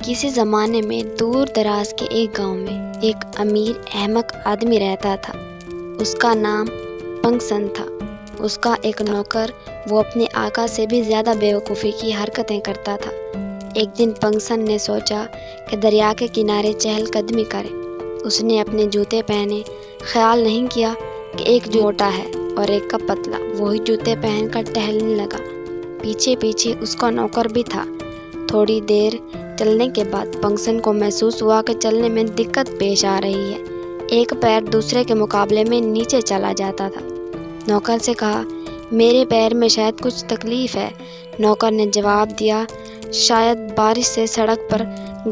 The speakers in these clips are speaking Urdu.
کسی زمانے میں دور دراز کے ایک گاؤں میں ایک امیر احمق آدمی رہتا تھا۔ اس کا نام پنگسن تھا۔ اس کا ایک نوکر وہ اپنے آقا سے بھی زیادہ بیوقوفی کی حرکتیں کرتا تھا۔ ایک دن پنگسن نے سوچا کہ دریا کے کنارے چہل قدمی کرے۔ اس نے اپنے جوتے پہنے، خیال نہیں کیا کہ ایک جو موٹا ہے اور ایک کا پتلا، وہی جوتے پہن کر ٹہلنے لگا۔ پیچھے پیچھے اس کا نوکر بھی تھا۔ تھوڑی دیر چلنے کے بعد پنگسن کو محسوس ہوا کہ چلنے میں دقت پیش آ رہی ہے۔ ایک پیر دوسرے کے مقابلے میں نیچے چلا جاتا تھا۔ نوکر سے کہا، میرے پیر میں شاید کچھ تکلیف ہے۔ نوکر نے جواب دیا، شاید بارش سے سڑک پر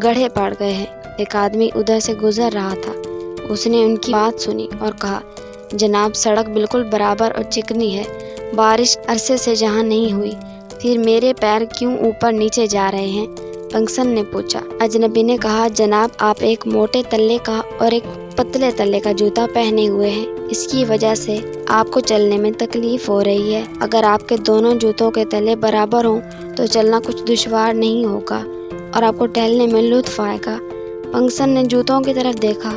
گڑھے پڑ گئے ہیں۔ ایک آدمی ادھر سے گزر رہا تھا۔ اس نے ان کی بات سنی اور کہا، جناب سڑک بالکل برابر اور چکنی ہے، بارش عرصے سے یہاں نہیں ہوئی، پھر میرے پیر کیوں اوپر نیچے جا رہے ہیں؟ پنگسن نے پوچھا۔ اجنبی نے کہا، جناب آپ ایک موٹے تلے کا اور ایک پتلے تلے کا جوتا پہنے ہوئے ہیں، اس کی وجہ سے آپ کو چلنے میں تکلیف ہو رہی ہے۔ اگر آپ کے دونوں جوتوں کے تلے برابر ہوں تو چلنا کچھ دشوار نہیں ہوگا اور آپ کو ٹہلنے میں لطف آئے گا۔ پنگسن نے جوتوں کی طرف دیکھا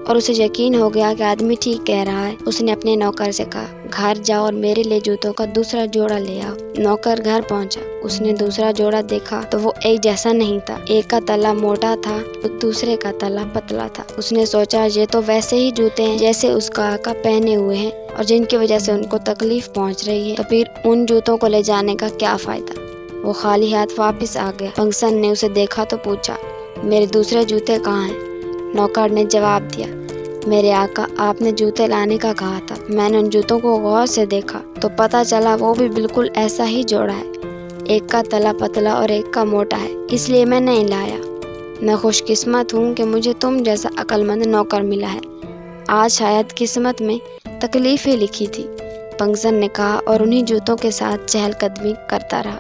اور اسے یقین ہو گیا کہ آدمی ٹھیک کہہ رہا ہے۔ اس نے اپنے نوکر سے کہا، گھر جاؤ اور میرے لیے جوتوں کا دوسرا جوڑا لے آؤ۔ نوکر گھر پہنچا۔ اس نے دوسرا جوڑا دیکھا تو وہ ایک جیسا نہیں تھا۔ ایک کا تلا موٹا تھا، دوسرے کا تلا پتلا تھا۔ اس نے سوچا، یہ تو ویسے ہی جوتے ہیں جیسے اس کا آقا پہنے ہوئے ہیں اور جن کی وجہ سے ان کو تکلیف پہنچ رہی ہے، تو پھر ان جوتوں کو لے جانے کا کیا فائدہ؟ وہ خالی ہاتھ واپس آ گیا۔ پنگسن نے اسے دیکھا تو پوچھا، میرے دوسرے جوتے کہاں ہیں؟ نوکر نے جواب دیا، میرے آقا آپ نے جوتے لانے کا کہا تھا، میں نے ان جوتوں کو غور سے دیکھا تو پتہ چلا وہ بھی بالکل ایسا ہی جوڑا ہے، ایک کا تلا پتلا اور ایک کا موٹا ہے، اس لیے میں نہیں لایا۔ میں خوش قسمت ہوں کہ مجھے تم جیسا عقل مند نوکر ملا ہے، آج شاید قسمت میں تکلیف ہی لکھی تھی۔ پنگسن نے کہا اور انہی جوتوں کے ساتھ چہل قدمی کرتا رہا۔